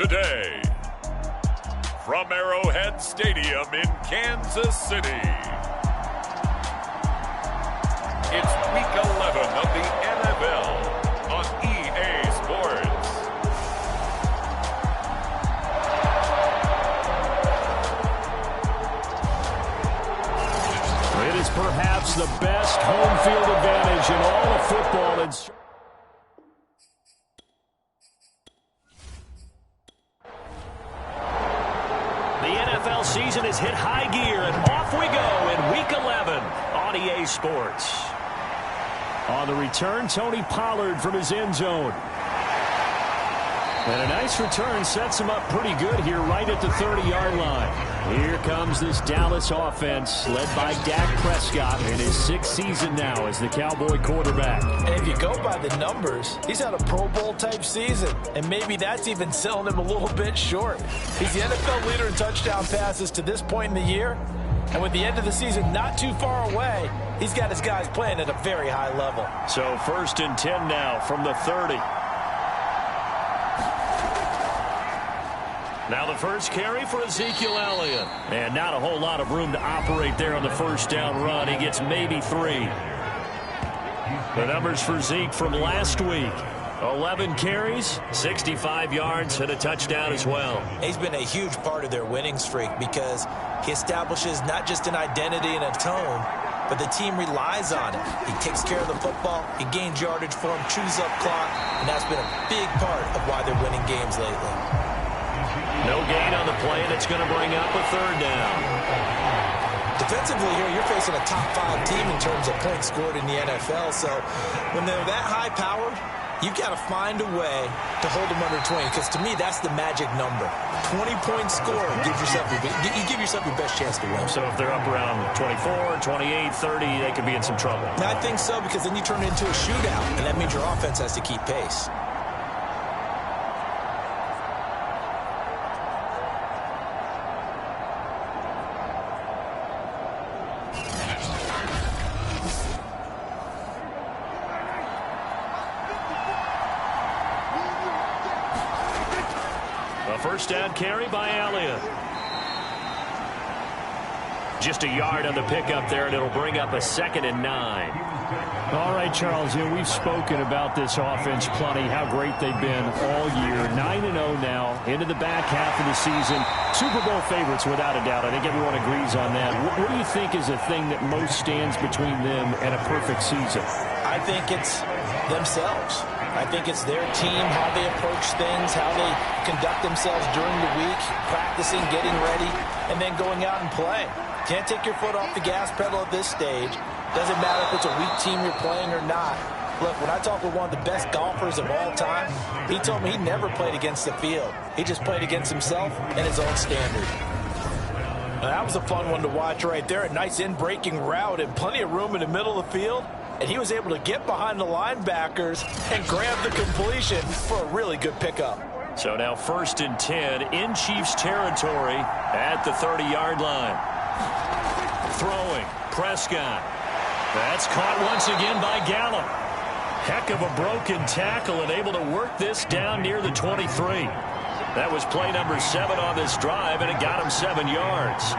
today. From Arrowhead Stadium in Kansas City, it's Week 11 of the NFL on EA Sports. It is perhaps the best home field advantage in all of football. The NFL season has hit high gear, and off we go in Week 11 on EA Sports. On the return, Tony Pollard from his end zone. And a nice return sets him up pretty good here right at the 30-yard line. Here comes this Dallas offense led by Dak Prescott in his 6th season now as the Cowboy quarterback. And if you go by the numbers, he's had a Pro Bowl-type season, and maybe that's even selling him a little bit short. He's the NFL leader in touchdown passes to this point in the year, and with the end of the season not too far away, he's got his guys playing at a very high level. So 1st and 10 now from the 30. Now the first carry for Ezekiel Elliott. And not a whole lot of room to operate there on the first down run. He gets maybe 3. The numbers for Zeke from last week. 11 carries, 65 yards, and a touchdown as well. He's been a huge part of their winning streak because he establishes not just an identity and a tone, but the team relies on it. He takes care of the football, he gains yardage for him, chews up clock, and that's been a big part of why they're winning games lately. No gain on the play, and it's going to bring up a 3rd down. Defensively here, you're facing a top 5 team in terms of points scored in the NFL, so when they're that high-powered, you've got to find a way to hold them under 20, because to me, that's the magic number. 20-point score, you give yourself your best chance to win. So if they're up around 24, 28, 30, they could be in some trouble. I think so, because then you turn it into a shootout, and that means your offense has to keep pace. First down carry by Elliott. Just a yard on the pickup there, and it'll bring up a 2nd and 9. All right, Charles, we've spoken about this offense plenty, how great they've been all year. 9-0 now, into the back half of the season. Super Bowl favorites, without a doubt. I think everyone agrees on that. What do you think is the thing that most stands between them and a perfect season? I think it's themselves. I think it's their team, how they approach things, how they conduct themselves during the week, practicing, getting ready, and then going out and playing. Can't take your foot off the gas pedal at this stage. Doesn't matter if it's a weak team you're playing or not. Look, when I talked with one of the best golfers of all time, he told me he never played against the field. He just played against himself and his own standard. Now, that was a fun one to watch right there. A nice in-breaking route and plenty of room in the middle of the field. And he was able to get behind the linebackers and grab the completion for a really good pickup. So now 1st and 10 in Chiefs territory at the 30-yard line. Throwing, Prescott. That's caught once again by Gallup. Heck of a broken tackle and able to work this down near the 23. That was play number 7 on this drive, and it got him 7 yards.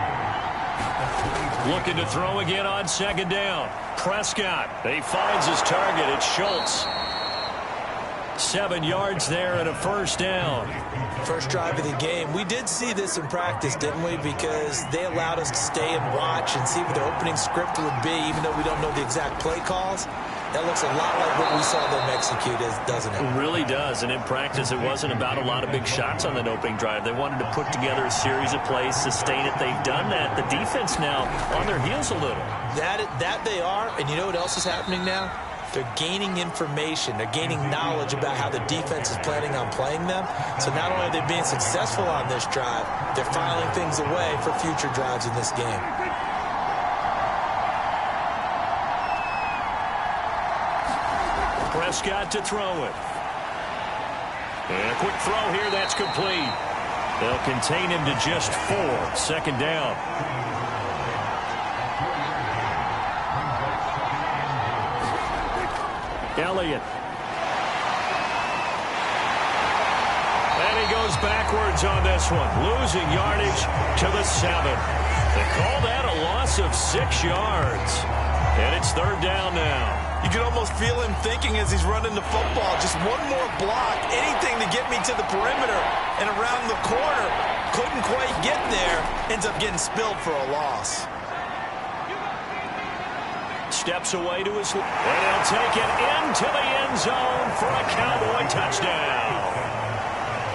Looking to throw again on 2nd down. Prescott, he finds his target. It's Schultz. 7 yards there and a 1st down. First drive of the game. We did see this in practice, didn't we? Because they allowed us to stay and watch and see what the opening script would be, even though we don't know the exact play calls. That looks a lot like what we saw them execute, doesn't it? It really does, and in practice, it wasn't about a lot of big shots on that opening drive. They wanted to put together a series of plays, sustain it. They've done that. The defense now on their heels a little. That they are, and you know what else is happening now? They're gaining information. They're gaining knowledge about how the defense is planning on playing them. So not only are they being successful on this drive, they're filing things away for future drives in this game. Prescott to throw it. And a quick throw here, that's complete. They'll contain him to just 4. 2nd down. Elliott. And he goes goes backwards on this one, losing yardage to the 7. They call that a loss of 6 yards. And it's third down now. You can almost feel him thinking as he's running the football. Just one more block, anything to get me to the perimeter and around the corner. Couldn't quite get there. Ends up getting spilled for a loss. Steps away to his left. And he'll take it into the end zone for a Cowboy touchdown.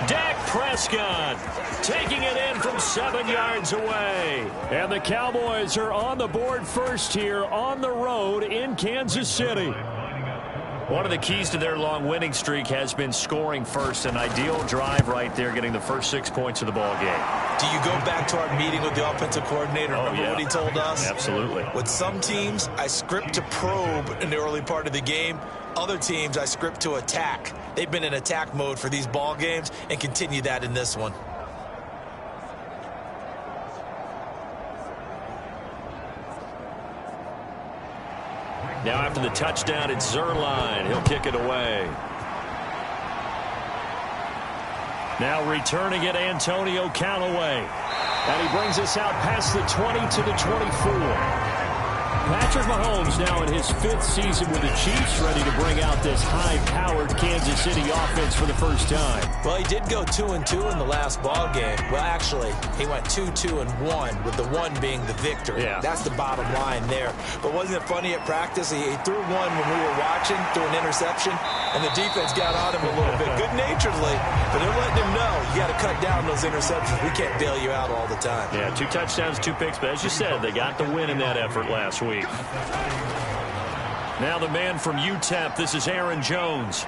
Dak Prescott taking it in from 7 yards away. And the Cowboys are on the board first here on the road in Kansas City. One of the keys to their long winning streak has been scoring first. An ideal drive right there, getting the first 6 points of the ball game. Do you go back to our meeting with the offensive coordinator? Remember what he told us? Absolutely. With some teams, I script to probe in the early part of the game. Other teams, I script to attack. They've been in attack mode for these ball games and continue that in this one. Now after the touchdown, it's Zerline. He'll kick it away. Now returning it, Antonio Callaway. And he brings us out past the 20 to the 24. Patrick Mahomes now in his 5th season with the Chiefs, ready to bring out this high-powered Kansas City offense for the first time. Well, he did go 2-2 in the last ball game. Well, actually, he went 2-2-1, with the 1 being the victory. Yeah. That's the bottom line there. But wasn't it funny at practice? He threw one when we were watching, threw an interception, and the defense got on him a little bit, good-naturedly. But they're letting him know, you got to cut down those interceptions. We can't bail you out all the time. Yeah, 2 touchdowns, 2 picks. But as you said, they got the win in that effort last week. Now the man from UTEP, this is Aaron Jones.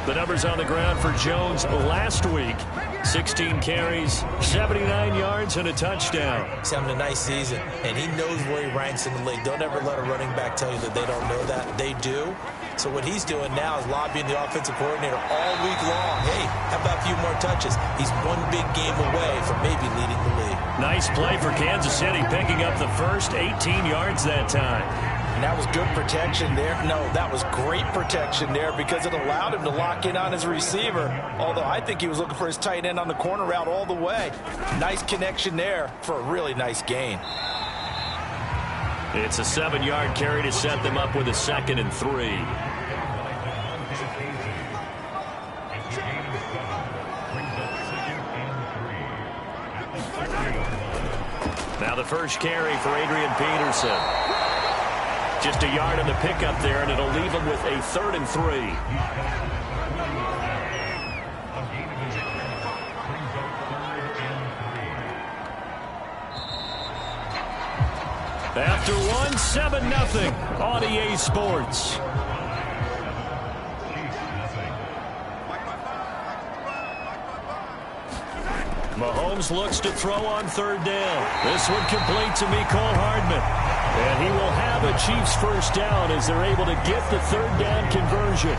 The numbers on the ground for Jones last week. 16 carries, 79 yards, and a touchdown. He's having a nice season, and he knows where he ranks in the league. Don't ever let a running back tell you that they don't know that. They do. So what he's doing now is lobbying the offensive coordinator all week long. Hey, how about a few more touches? He's one big game away from maybe leading the league. Nice play for Kansas City, picking up the first 18 yards that time. And that was good protection there. No, that was great protection there because it allowed him to lock in on his receiver. Although I think he was looking for his tight end on the corner route all the way. Nice connection there for a really nice gain. It's a 7-yard carry to set them up with a 2nd and 3. Now the first carry for Adrian Peterson. Just a yard on the pickup there, and it'll leave him with a 3rd and 3. After one, 7-0 on EA Sports. Mahomes looks to throw on 3rd down. This one complete to Mecole Hardman. And he will have a Chiefs first down as they're able to get the 3rd down conversion.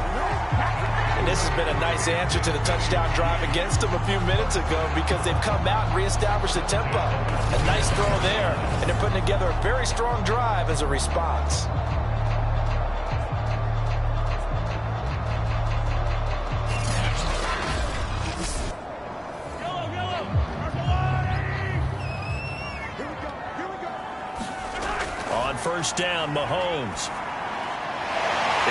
And this has been a nice answer to the touchdown drive against them a few minutes ago because they've come out and reestablished the tempo. A nice throw there, and they're putting together a very strong drive as a response. On first down, Mahomes.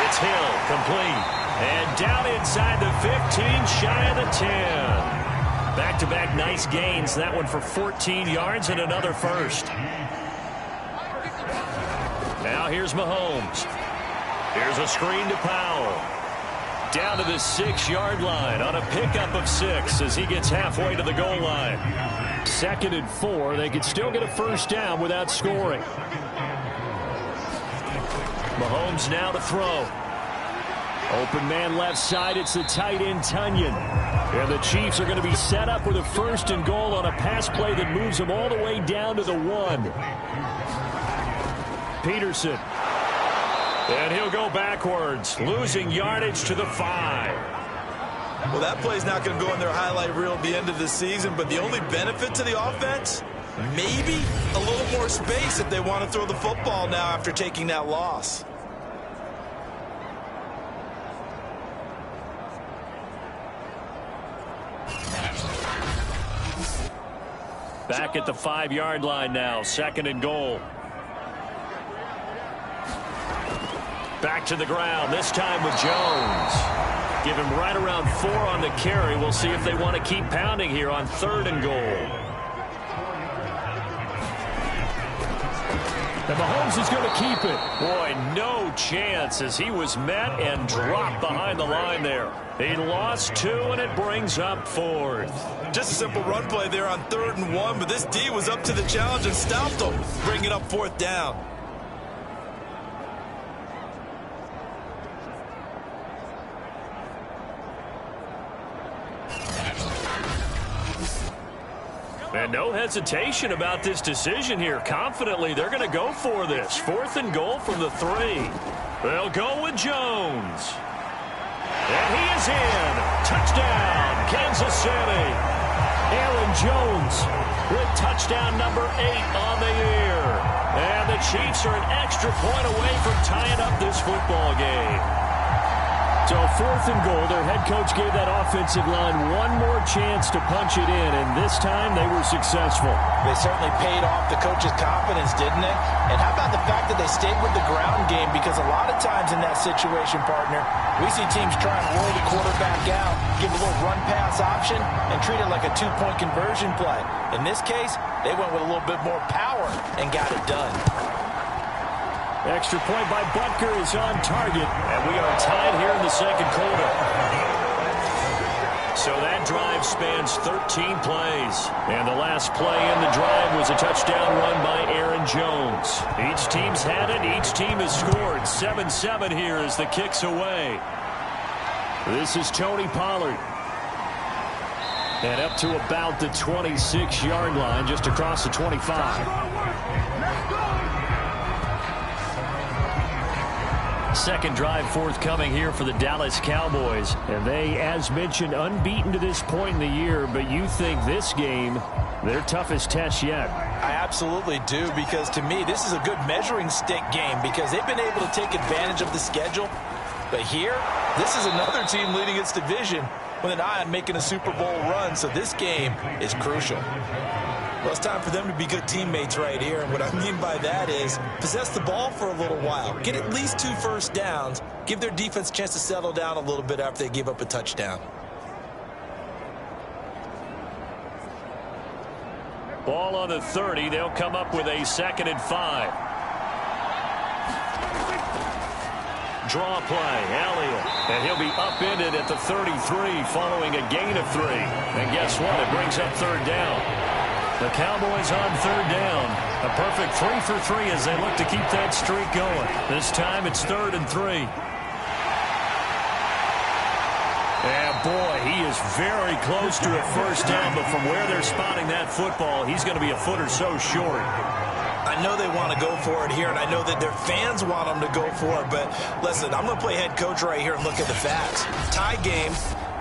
It's Hill, complete. And down inside the 15, shy of the 10. Back-to-back nice gains. That one for 14 yards and another first. Now here's Mahomes. Here's a screen to Powell. Down to the 6-yard line on a pickup of 6 as he gets halfway to the goal line. 2nd and 4. They could still get a first down without scoring. Mahomes now to throw. Open man left side. It's the tight end, Tunyon. And the Chiefs are going to be set up with a 1st and goal on a pass play that moves them all the way down to the 1. Peterson. And he'll go backwards, losing yardage to the 5. Well, that play's not going to go in their highlight reel at the end of the season, but the only benefit to the offense, maybe a little more space if they want to throw the football now after taking that loss. Back at the 5-yard line now, 2nd and goal. Back to the ground, this time with Jones. Give him right around 4 on the carry. We'll see if they want to keep pounding here on 3rd and goal. And Mahomes is going to keep it. Boy, no chance as he was met and dropped behind the line there. He lost 2, and it brings up 4th. Just a simple run play there on 3rd and 1, but this D was up to the challenge and stopped him, bringing up 4th down. And no hesitation about this decision here. Confidently, they're going to go for this. 4th and goal from the 3. They'll go with Jones. And he is in. Touchdown, Kansas City. Aaron Jones with touchdown number 8 on the year. And the Chiefs are an extra point away from tying up this football game. So 4th and goal, their head coach gave that offensive line one more chance to punch it in, and this time they were successful. They certainly paid off the coach's confidence, didn't it? And how about the fact that they stayed with the ground game? Because a lot of times in that situation, partner, we see teams try and roll the quarterback out, give a little run-pass option, and treat it like a 2-point conversion play. In this case, they went with a little bit more power and got it done. Extra point by Butker is on target, and we are tied here in the 2nd quarter. So that drive spans 13 plays, and the last play in the drive was a touchdown run by Aaron Jones. Each team's had it, each team has scored. 7-7 here as the kick's away. This is Tony Pollard. And up to about the 26-yard line, just across the 25. Second drive forthcoming here for the Dallas Cowboys. And they, as mentioned, unbeaten to this point in the year. But you think this game, their toughest test yet? I absolutely do, because to me, this is a good measuring stick game because they've been able to take advantage of the schedule. But here, this is another team leading its division with an eye on making a Super Bowl run. So this game is crucial. Well, it's time for them to be good teammates right here. And what I mean by that is possess the ball for a little while. Get at least 2 first downs. Give their defense a chance to settle down a little bit after they give up a touchdown. Ball on the 30. They'll come up with a 2nd and 5. Draw play, Elliott. And he'll be upended at the 33 following a gain of 3. And guess what? It brings up 3rd down. The Cowboys on 3rd down. A perfect 3 for 3 as they look to keep that streak going. This time it's 3rd and 3. And boy, he is very close to a first down, but from where they're spotting that football, he's going to be a foot or so short. I know they want to go for it here, and I know that their fans want them to go for it, but listen, I'm going to play head coach right here and look at the facts. Tie game.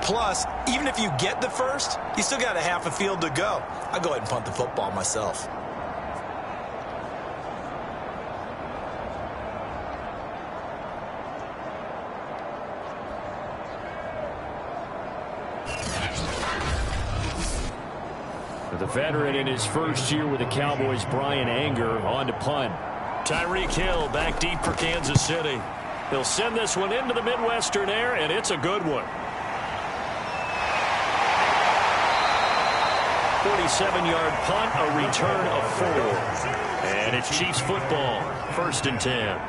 Plus, even if you get the first, you still got a half a field to go. I'll go ahead and punt the football myself. The veteran in his first year with the Cowboys, Brian Anger, on to punt. Tyreek Hill back deep for Kansas City. He'll send this one into the Midwestern air, and it's a good one. 47-yard punt, a return of 4. And it's Chiefs football, 1st and 10.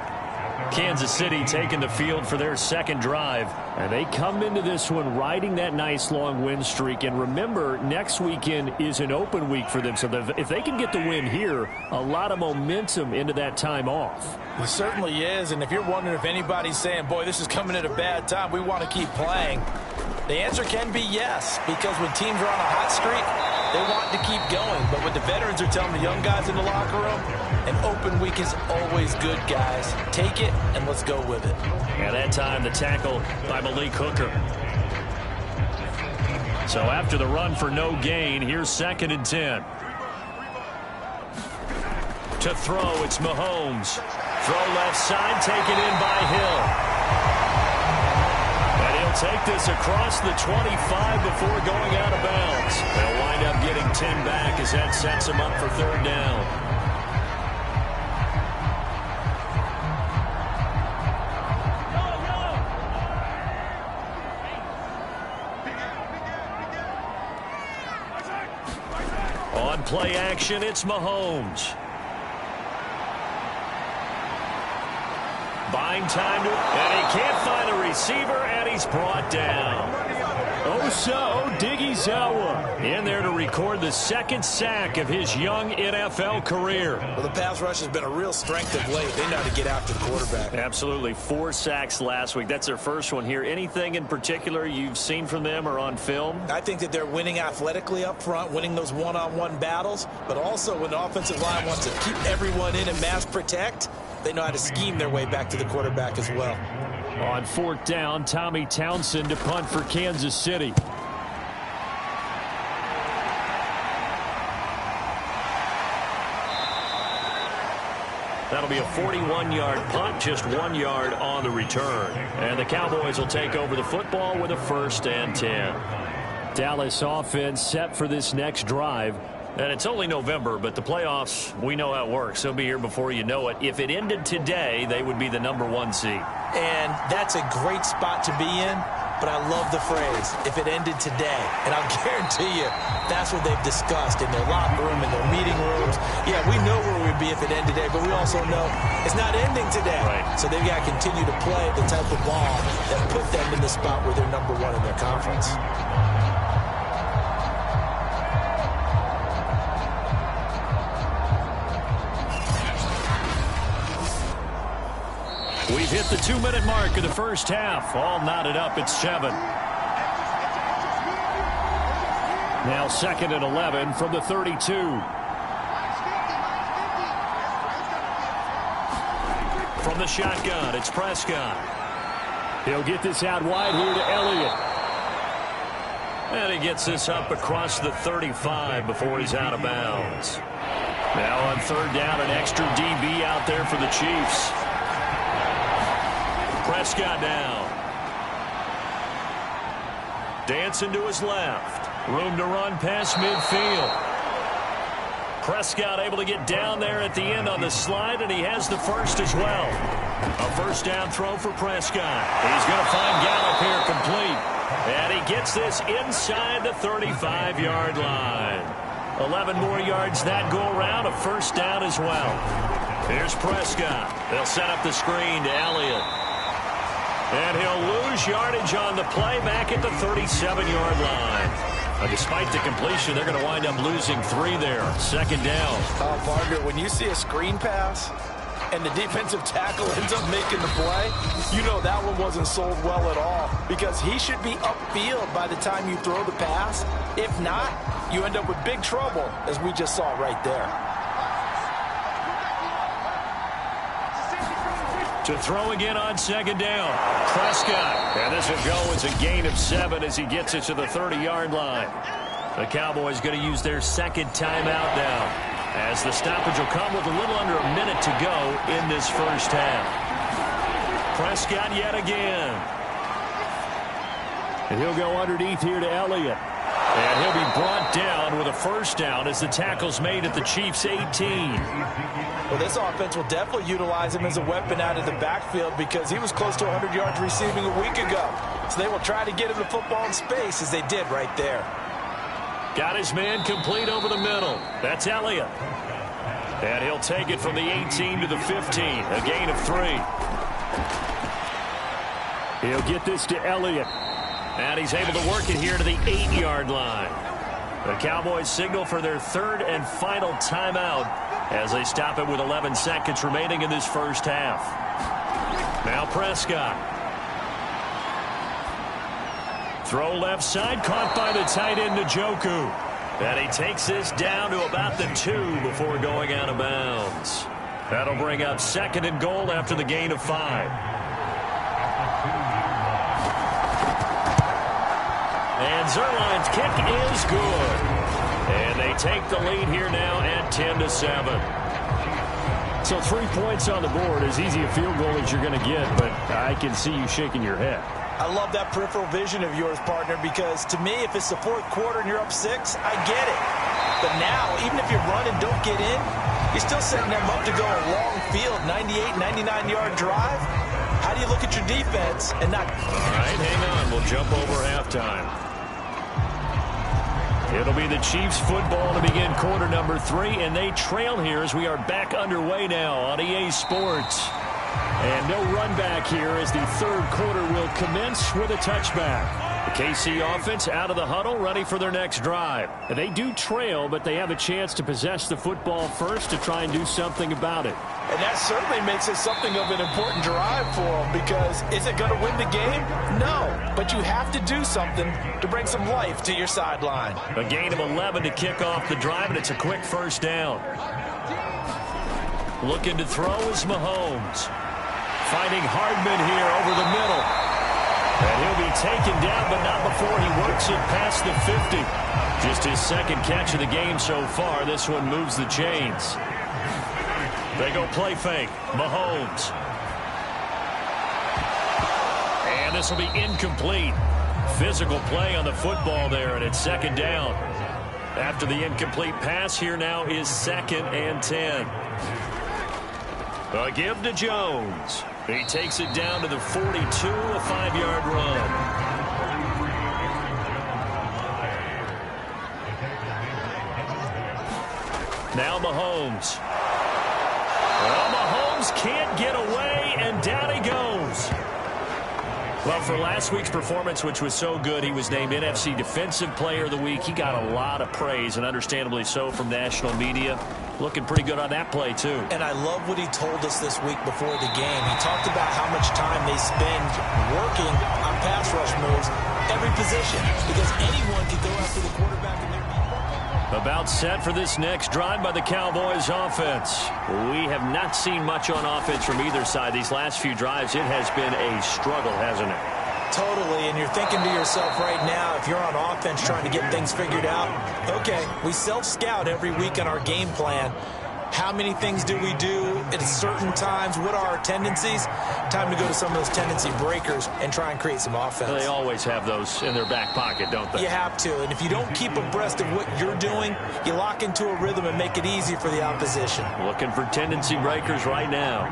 Kansas City taking the field for their 2nd drive. And they come into this one riding that nice long win streak. And remember, next weekend is an open week for them. So if they can get the win here, a lot of momentum into that time off. It certainly is. And if you're wondering if anybody's saying, boy, this is coming at a bad time, we want to keep playing, the answer can be yes. Because when teams are on a hot streak, they want to keep going. But what the veterans are telling the young guys in the locker room, an open week is always good, guys. Take it, and let's go with it. And that time, the tackle by Malik Hooker. So after the run for no gain, here's 2nd and 10. To throw, it's Mahomes. Throw left side, taken in by Hill. And he'll take this across the 25 before going out of bounds. They'll wind up getting 10 back as that sets him up for third down. On play action, it's Mahomes. Buying time to, and he can't find a receiver, and he's brought down. Diggyzawa in there to record the second sack of his young NFL career. Well, the pass rush has been a real strength of late. They know how to get after the quarterback. Absolutely. 4 sacks last week. That's their first one here. Anything in particular you've seen from them or on film? I think that they're winning athletically up front, winning those one-on-one battles, but also when the offensive line wants to keep everyone in and mass protect, they know how to scheme their way back to the quarterback as well. On 4th down, Tommy Townsend to punt for Kansas City. That'll be a 41-yard punt, just 1 yard on the return. And the Cowboys will take over the football with a 1st and 10. Dallas offense set for this next drive. And it's only November, but the playoffs, we know how it works. They'll be here before you know it. If it ended today, they would be the #1 seed. And that's a great spot to be in, but I love the phrase, if it ended today. And I'll guarantee you, that's what they've discussed in their locker room, in their meeting rooms. Yeah, we know where we'd be if it ended today, but we also know it's not ending today. Right. So they've got to continue to play the type of ball that put them in the spot where they're #1 in their conference. We've hit the 2-minute mark of the first half. All knotted up at 7. Now 2nd and 11 from the 32. From the shotgun, it's Prescott. He'll get this out wide here to Elliott. And he gets this up across the 35 before he's out of bounds. Now on 3rd down, an extra DB out there for the Chiefs. Prescott down. Dancing to his left. Room to run past midfield. Prescott able to get down there at the end on the slide, and he has the first as well. A 1st down throw for Prescott. He's going to find Gallup here complete. And he gets this inside the 35-yard line. 11 more yards that go around. A 1st down as well. Here's Prescott. They'll set up the screen to Elliott. And he'll lose yardage on the play back at the 37-yard line. Despite the completion, they're going to wind up losing 3 there. 2nd down. Partner, when you see a screen pass and the defensive tackle ends up making the play, you know that one wasn't sold well at all, because he should be upfield by the time you throw the pass. If not, you end up with big trouble, as we just saw right there. To throw again on 2nd down. Prescott. And this will go as a gain of 7 as he gets it to the 30-yard line. The Cowboys going to use their 2nd timeout now, as the stoppage will come with a little under a minute to go in this first half. Prescott yet again. And he'll go underneath here to Elliott. And he'll be brought down with a 1st down as the tackle's made at the Chiefs' 18. Well, this offense will definitely utilize him as a weapon out of the backfield, because he was close to 100 yards receiving a week ago. So they will try to get him the football in space, as they did right there. Got his man complete over the middle. That's Elliott. And he'll take it from the 18 to the 15. A gain of 3. He'll get this to Elliott. And he's able to work it here to the 8-yard line. The Cowboys signal for their 3rd and final timeout as they stop it with 11 seconds remaining in this first half. Now Prescott. Throw left side, caught by the tight end Njoku. And he takes this down to about the 2 before going out of bounds. That'll bring up 2nd and goal after the gain of 5. And Zerline's kick is good. And they take the lead here now at 10-7. So 3 points on the board, as easy a field goal as you're going to get, but I can see you shaking your head. I love that peripheral vision of yours, partner, because to me, if it's the fourth quarter and you're up 6, I get it. But now, even if you run and don't get in, you're still setting them up to go a long field, 98, 99-yard drive. How do you look at your defense and not... All right, hang on. We'll jump over halftime. It'll be the Chiefs football to begin quarter number 3, and they trail here as we are back underway now on EA Sports. And no run back here as the third quarter will commence with a touchback. The KC offense out of the huddle, ready for their next drive. They do trail, but they have a chance to possess the football first to try and do something about it. And that certainly makes it something of an important drive for them, because is it going to win the game? No, but you have to do something to bring some life to your sideline. A gain of 11 to kick off the drive, and it's a quick first down. Looking to throw is Mahomes. Finding Hardman here over the middle. And he'll be taken down, but not before he works it past the 50. Just his second catch of the game so far. This one moves the chains. They go play fake. Mahomes. And this will be incomplete. Physical play on the football there, and it's second down. After the incomplete pass, here now is 2nd and 10. A give to Jones. He takes it down to the 42, a 5-yard run. Now Mahomes. Well, Mahomes can't get away, and down he goes. Well, for last week's performance, which was so good, he was named NFC Defensive Player of the Week. He got a lot of praise, and understandably so, from national media. Looking pretty good on that play, too. And I love what he told us this week before the game. He talked about how much time they spend working on pass rush moves, every position, because anyone can go after the quarterback in their defense. About set for this next drive by the Cowboys offense. We have not seen much on offense from either side. These last few drives, it has been a struggle, hasn't it? Totally, and you're thinking to yourself right now, if you're on offense trying to get things figured out, okay, we self-scout every week on our game plan. How many things do we do at certain times? What are our tendencies? Time to go to some of those tendency breakers and try and create some offense. They always have those in their back pocket, don't they? You have to, and if you don't keep abreast of what you're doing, you lock into a rhythm and make it easy for the opposition. Looking for tendency breakers right now.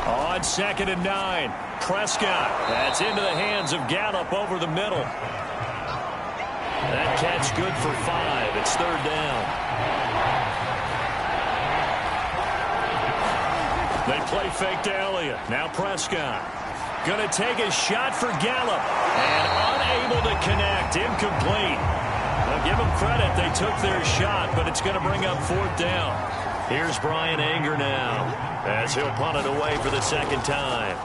On 2nd and 9, Prescott. That's into the hands of Gallup over the middle. That catch good for 5. It's 3rd down. They play fake to Elliott. Now Prescott. Going to take a shot for Gallup. And unable to connect. Incomplete. Well, give them credit. They took their shot, but it's going to bring up 4th down. Here's Brian Anger now, as he'll punt it away for the 2nd time.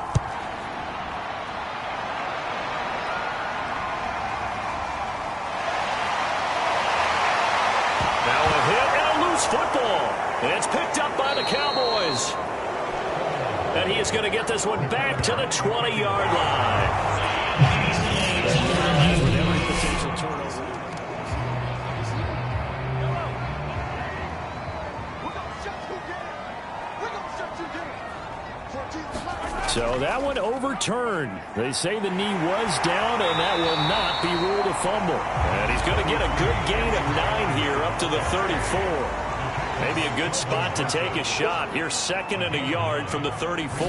Now a hit and a loose football. And it's picked up by the Cowboys. And he is going to get this one back to the 20-yard line. With every potential turnover. So that one overturned. They say the knee was down, and that will not be ruled a fumble. And he's going to get a good gain of 9 here up to the 34. Maybe a good spot to take a shot. Here's 2nd and a yard from the 34.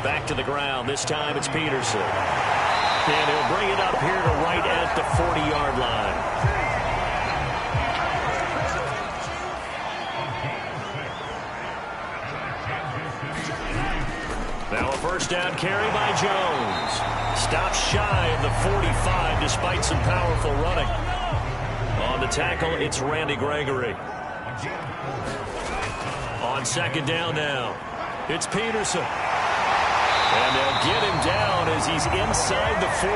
Back to the ground. This time it's Peterson. And he'll bring it up here to right at the 40-yard line. Now a first down carry by Jones. Stops shy of the 45 despite some powerful running. On the tackle, it's Randy Gregory. On 2nd down now, it's Peterson. And they'll get him down as he's inside the 40.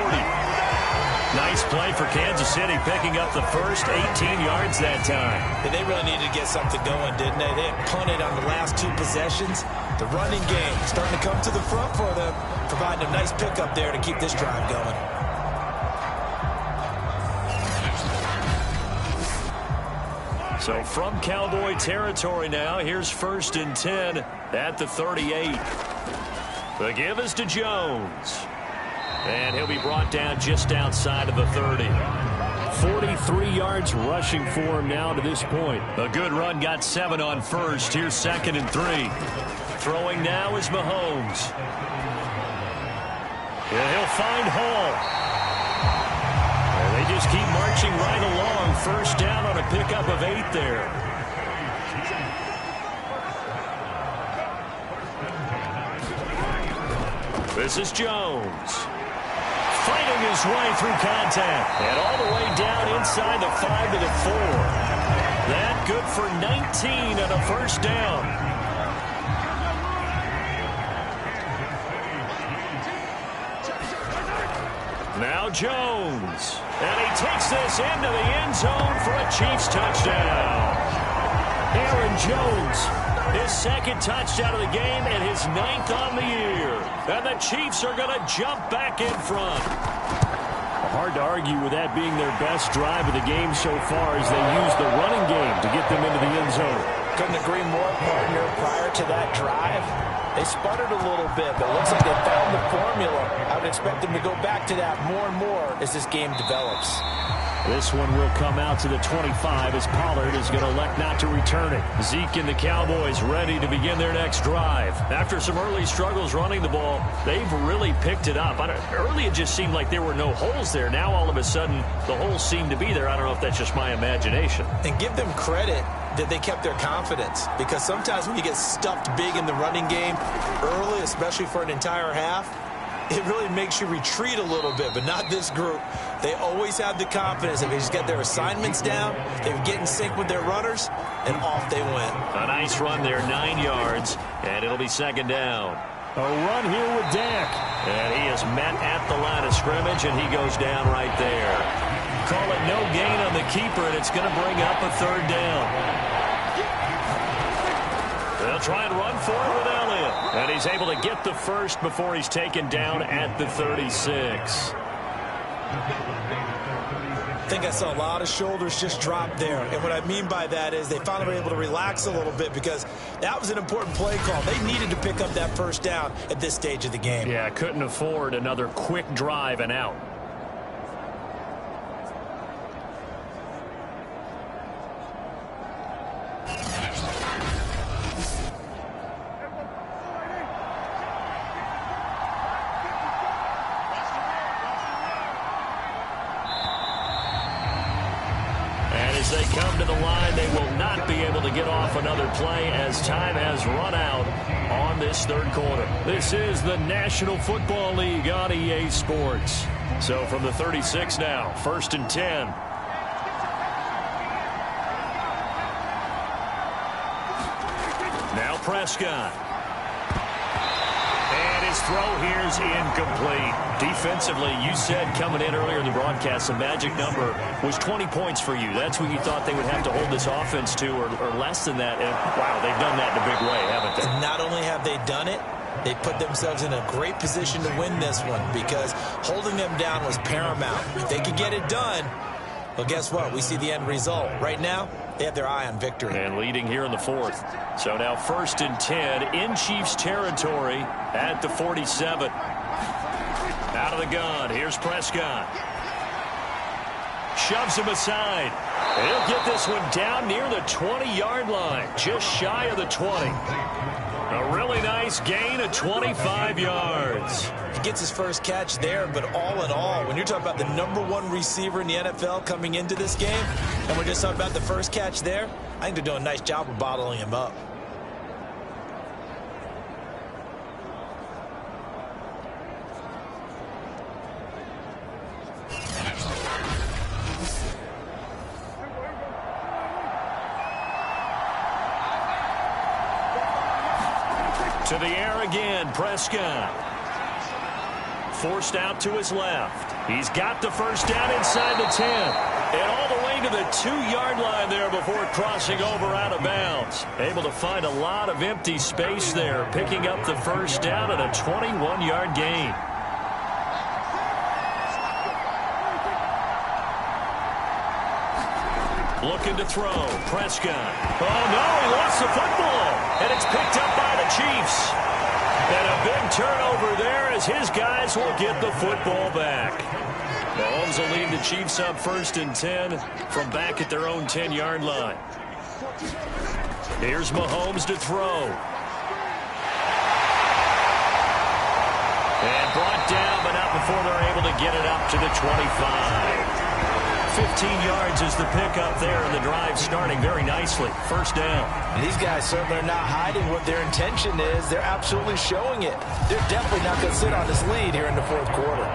Nice play for Kansas City, picking up the first 18 yards that time. And they really needed to get something going, didn't they? They had punted on the last 2 possessions. The running game starting to come to the front for them, providing a nice pickup there to keep this drive going. So from Cowboy territory now, here's 1st and 10 at the 38. The give is to Jones. And he'll be brought down just outside of the 30. 43 yards rushing for him now to this point. A good run, got 7 on first. Here's 2nd and 3. Throwing now is Mahomes. And he'll find Hall. And they just keep marching right along. 1st down on a pickup of 8 there. This is Jones. Fighting his way through contact. And all the way down inside the 5 to the 4. That good for 19 and a 1st down. Now Jones. And he takes this into the end zone for a Chiefs touchdown. Aaron Jones, his 2nd touchdown of the game and his 9th on the year. And the Chiefs are going to jump back in front. Hard to argue with that being their best drive of the game so far as they use the running game to get them into the end zone. Couldn't agree more, partner. Prior to that drive, they sputtered a little bit, but it looks like they found the formula. I would expect them to go back to that more and more as this game develops. This one will come out to the 25 as Pollard is going to elect not to return it. Zeke and the Cowboys ready to begin their next drive. After some early struggles running the ball, they've really picked it up. Early it just seemed like there were no holes there. Now all of a sudden the holes seem to be there. I don't know if that's just my imagination. And give them credit that they kept their confidence, because sometimes when you get stuffed big in the running game early, especially for an entire half, it really makes you retreat a little bit, but not this group. They always have the confidence. If they just get their assignments down, they get in sync with their runners, and off they went. A nice run there, 9 yards, and it'll be 2nd down. A run here with Dak. And he is met at the line of scrimmage, and he goes down right there. Call it no gain on the keeper, and it's going to bring up a 3rd down. They'll try and run for it with Elliott. And he's able to get the 1st before he's taken down at the 36. I think I saw a lot of shoulders just drop there. And what I mean by that is they finally were able to relax a little bit, because that was an important play call. They needed to pick up that 1st down at this stage of the game. Yeah, couldn't afford another quick drive and out. As they come to the line, they will not be able to get off another play as time has run out on this 3rd quarter. This is the National Football League on EA Sports. So from the 36 now, 1st and 10. Now Prescott. And his throw here is incomplete. Defensively, you said coming in earlier in the broadcast, the magic number was 20 points for you. That's what you thought they would have to hold this offense to, or less than that. And, wow, they've done that in a big way, haven't they? And not only have they done it, they put themselves in a great position to win this one, because holding them down was paramount. If they could get it done, well, guess what? We see the end result. Right now, they have their eye on victory. And leading here in the 4th. So now 1st and 10 in Chiefs territory at the 47. Out of the gun. Here's Prescott. Shoves him aside. And he'll get this one down near the 20-yard line. Just shy of the 20. A really nice gain of 25 yards. He gets his first catch there, but all in all, when you're talking about the #1 receiver in the NFL coming into this game, and we're just talking about the first catch there, I think they're doing a nice job of bottling him up. To the air again, Prescott. Forced out to his left. He's got the 1st down inside the 10. And all the way to the 2-yard line there before crossing over out of bounds. Able to find a lot of empty space there, picking up the 1st down and a 21-yard gain. Looking to throw. Prescott. Oh, no, he lost the football. And it's picked up by the Chiefs. And a big turnover there as his guys will get the football back. Mahomes will lead the Chiefs up 1st and 10 from back at their own 10-yard line. Here's Mahomes to throw. And brought down, but not before they're able to get it up to the 25. 15 yards is the pickup there, and the drive starting very nicely. 1st down. And these guys certainly are not hiding what their intention is. They're absolutely showing it. They're definitely not going to sit on this lead here in the 4th quarter.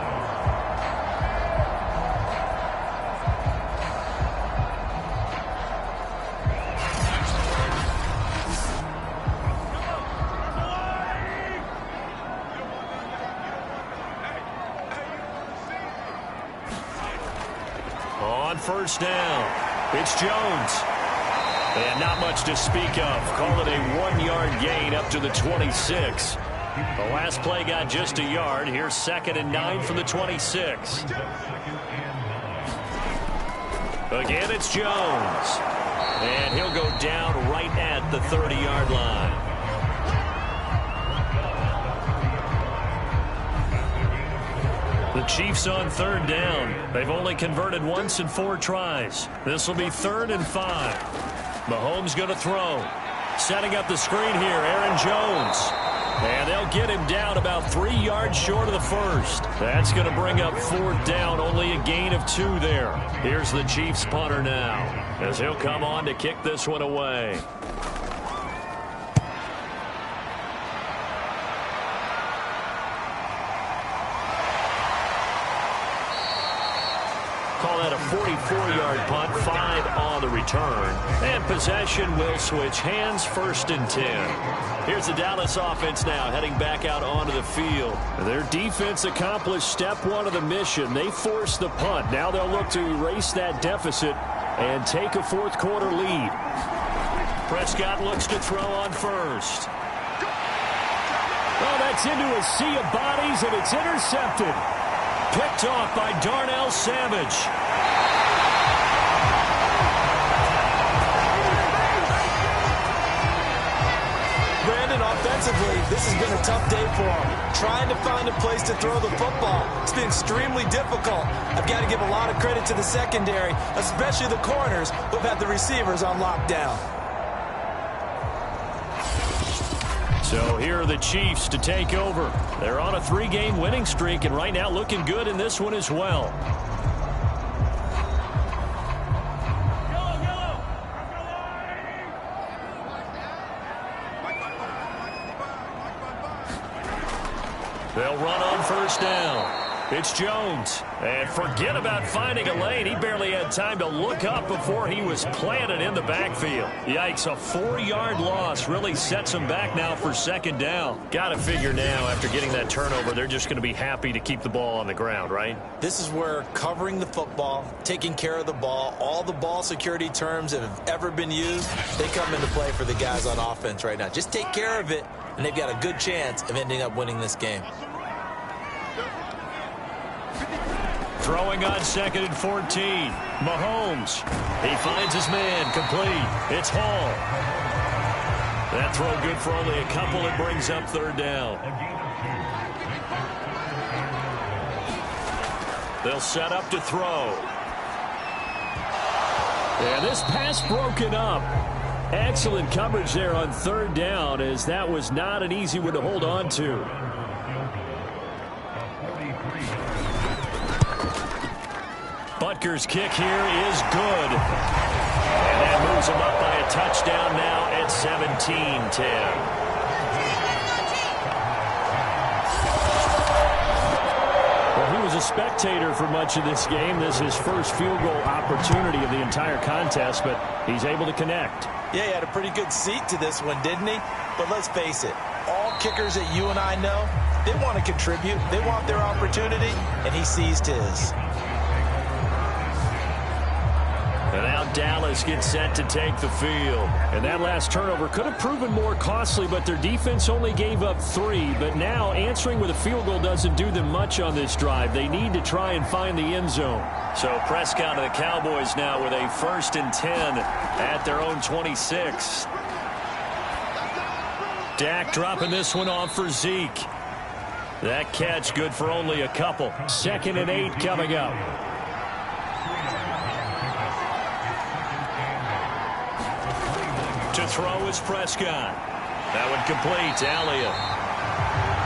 On 1st down, it's Jones. And not much to speak of. Call it a 1-yard gain up to the 26. The last play got just a yard. Here's 2nd and 9 from the 26. Again, it's Jones. And he'll go down right at the 30-yard line. The Chiefs on 3rd down. They've only converted once in 4 tries. This will be 3rd and 5. Mahomes going to throw. Setting up the screen here, Aaron Jones. And they'll get him down about 3 yards short of the 1st. That's going to bring up 4th down, only a gain of 2 there. Here's the Chiefs punter now, as he'll come on to kick this one away. Call that a 44-yard punt, 5 on the return. And possession will switch hands, 1st and 10. Here's the Dallas offense now heading back out onto the field. Their defense accomplished step 1 of the mission. They forced the punt. Now they'll look to erase that deficit and take a 4th quarter lead. Prescott looks to throw on 1st. Oh, that's into a sea of bodies, and it's intercepted. Picked off by Darnell Savage. Brandon, offensively, this has been a tough day for him. Trying to find a place to throw the football. It's been extremely difficult. I've got to give a lot of credit to the secondary, especially the corners who've had the receivers on lockdown. So here are the Chiefs to take over. They're on a 3-game winning streak, and right now looking good in this one as well. They'll run on 1st down. It's Jones. And forget about finding a lane. He barely had time to look up before he was planted in the backfield. Yikes, a 4-yard loss really sets him back now for 2nd down. Got to figure now, after getting that turnover, they're just going to be happy to keep the ball on the ground, right? This is where covering the football, taking care of the ball, all the ball security terms that have ever been used, they come into play for the guys on offense right now. Just take care of it, and they've got a good chance of ending up winning this game. Throwing on 2nd and 14. Mahomes. He finds his man. Complete. It's Hall. That throw good for only a couple. It brings up 3rd down. They'll set up to throw. And this pass broken up. Excellent coverage there on 3rd down, as that was not an easy one to hold on to. Butker's kick here is good. And that moves him up by a touchdown now at 17-10. Well, he was a spectator for much of this game. This is his first field goal opportunity of the entire contest, but he's able to connect. Yeah, he had a pretty good seat to this one, didn't he? But let's face it, all kickers that you and I know, they want to contribute. They want their opportunity, and he seized his. And now Dallas get set to take the field. And that last turnover could have proven more costly, but their defense only gave up 3. But now answering with a field goal doesn't do them much on this drive. They need to try and find the end zone. So Prescott and the Cowboys now with a 1st and 10 at their own 26. Dak dropping this one off for Zeke. That catch good for only a couple. 2nd and 8 coming up. To throw is Prescott. That would complete Elliott.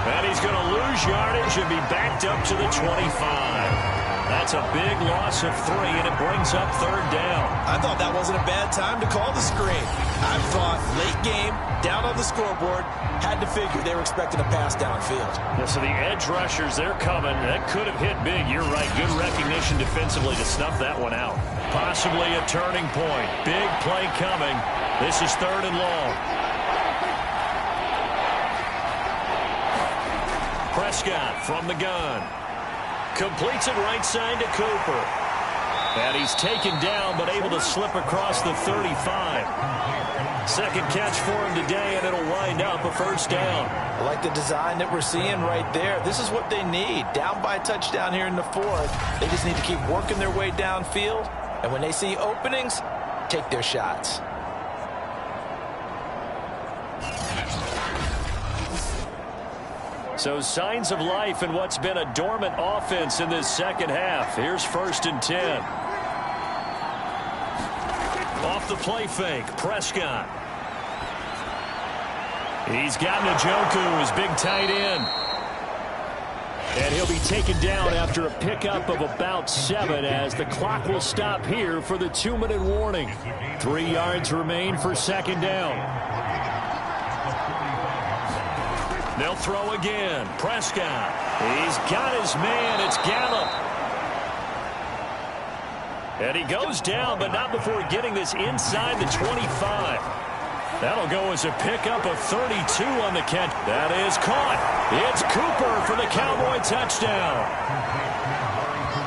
And he's going to lose yardage and be backed up to the 25. That's a big loss of 3, and it brings up 3rd down. I thought that wasn't a bad time to call the screen. I thought late game, down on the scoreboard, had to figure they were expecting a pass downfield. Yeah, so the edge rushers, they're coming. That could have hit big. You're right. Good recognition defensively to snuff that one out. Possibly a turning point. Big play coming. This is 3rd and long. Prescott from the gun. Completes it right side to Cooper. And he's taken down, but able to slip across the 35. 2nd catch for him today, and it'll wind up a 1st down. I like the design that we're seeing right there. This is what they need. Down by a touchdown here in the 4th. They just need to keep working their way downfield. And when they see openings, take their shots. So signs of life in what's been a dormant offense in this 2nd half. Here's 1st and 10. Off the play fake, Prescott. He's got Njoku, his big tight end. And he'll be taken down after a pickup of about 7 as the clock will stop here for the 2-minute warning. 3 yards remain for 2nd down. They'll throw again. Prescott. He's got his man. It's Gallup. And he goes down, but not before getting this inside the 25. That'll go as a pickup of 32 on the catch. That is caught. It's Cooper for the Cowboy touchdown.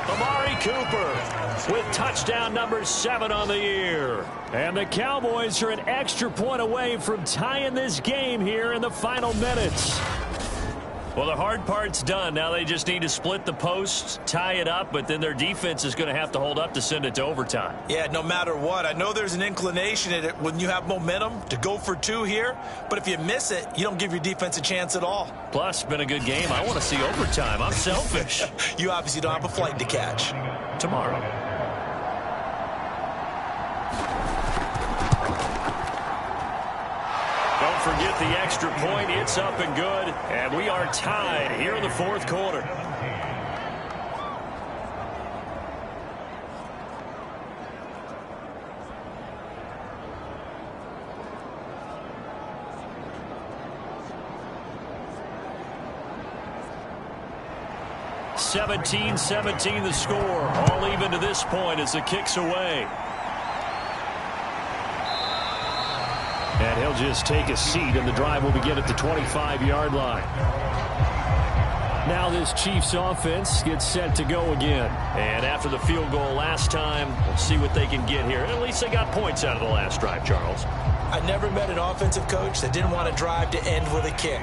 Amari Cooper with touchdown number 7 on the year. And the Cowboys are an extra point away from tying this game here in the final minutes. Well, the hard part's done. Now they just need to split the posts, tie it up, but then their defense is going to have to hold up to send it to overtime. Yeah, no matter what. I know there's an inclination in it when you have momentum to go for 2 here, but if you miss it, you don't give your defense a chance at all. Plus, been a good game. I want to see overtime. I'm selfish. You obviously don't have a flight to catch. Tomorrow. Don't forget the extra point. It's up and good. And we are tied here in the 4th quarter. (17-17) the score. All even to this point as the kick's away. And he'll just take a seat, and the drive will begin at the 25-yard line. Now this Chiefs offense gets set to go again. And after the field goal last time, we'll see what they can get here. At least they got points out of the last drive, Charles. I never met an offensive coach that didn't want a drive to end with a kick.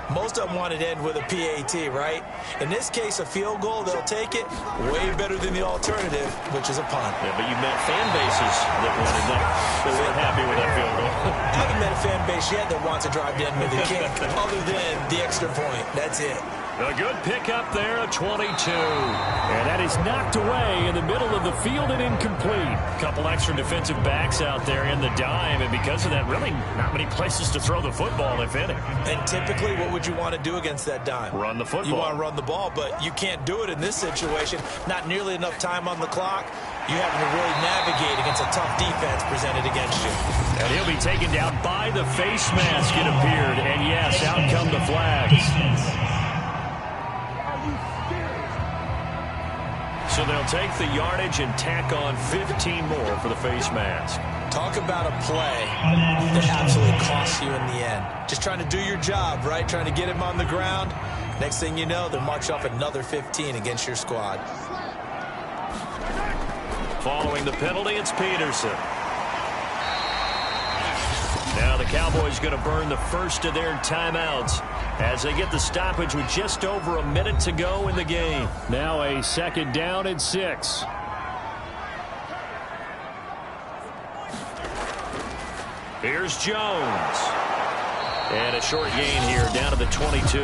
Most of them wanted to end with a PAT, right? In this case, a field goal, they'll take it way better than the alternative, which is a punt. Yeah, but you met fan bases that wanted that. They weren't happy with that field goal. I haven't met a fan base yet that wants a drive to end with a kick, other than the extra point. That's it. A good pickup there, a 22. And that is knocked away in the middle of the field and incomplete. A couple extra defensive backs out there in the dime, and because of that, really not many places to throw the football, if any. And typically, what would you want to do against that dime? Run the football. You want to run the ball, but you can't do it in this situation. Not nearly enough time on the clock. You having to really navigate against a tough defense presented against you. And he'll be taken down by the face mask, it appeared. And yes, out come the flags. So they'll take the yardage and tack on 15 more for the face mask. Talk about a play that absolutely costs you in the end. Just trying to do your job, right? Trying to get him on the ground. Next thing you know, they'll march off another 15 against your squad. Following the penalty, it's Peterson. Now the Cowboys going to burn the first of their timeouts as they get the stoppage with just over a minute to go in the game. Now a 2nd down and 6. Here's Jones. And a short gain here down to the 22.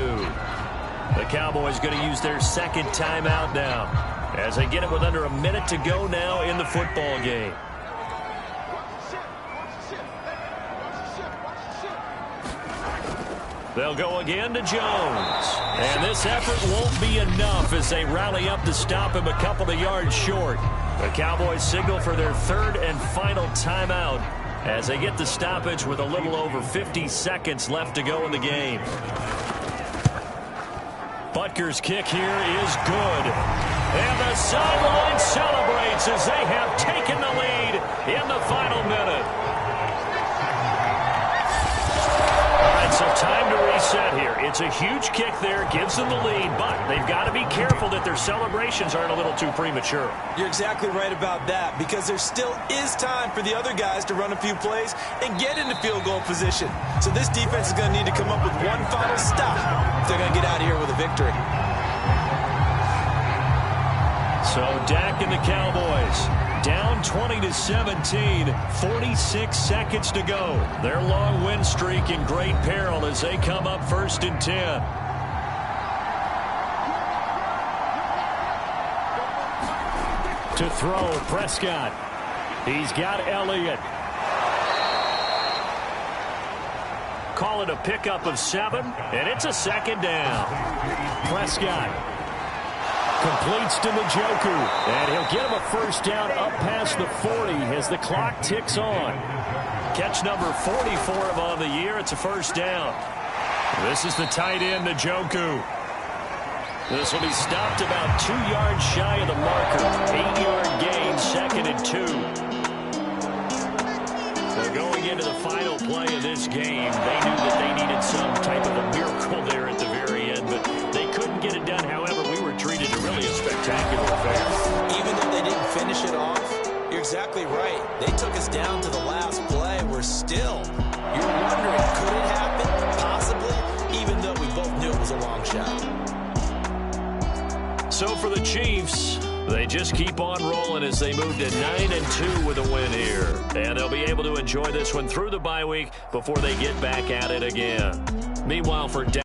The Cowboys going to use their 2nd timeout now as they get it with under a minute to go now in the football game. They'll go again to Jones. And this effort won't be enough as they rally up to stop him a couple of yards short. The Cowboys signal for their 3rd and final timeout as they get the stoppage with a little over 50 seconds left to go in the game. Butker's kick here is good. And the sideline celebrates as they have taken the lead in the final minute. So time to reset here. It's a huge kick there, gives them the lead, but they've got to be careful that their celebrations aren't a little too premature. You're exactly right about that, because there still is time for the other guys to run a few plays and get into field goal position. So this defense is going to need to come up with one final stop if they're going to get out of here with a victory. So Dak and the Cowboys down 20-17, 46 seconds to go. Their long win streak in great peril as they come up 1st and 10. To throw, Prescott. He's got Elliott. Call it a pickup of 7, and it's a 2nd down. Prescott completes to Njoku, and he'll get him a 1st down up past the 40 as the clock ticks on. Catch number 44 of on the year. It's a 1st down. This is the tight end, Njoku. This will be stopped about 2 yards shy of the marker. 8-yard gain, 2nd and 2. So going into the final play of this game, they knew that they needed some type of a miracle there at the very end, but they couldn't get it done. However, we were treated to really a spectacular affair. Even though they didn't finish it off, you're exactly right. They took us down to the last play. We're still, you're wondering, could it happen? Possibly, even though we both knew it was a long shot. So for the Chiefs, they just keep on rolling as they move to 9-2 with a win here. And they'll be able to enjoy this one through the bye week before they get back at it again. Meanwhile, for Dak.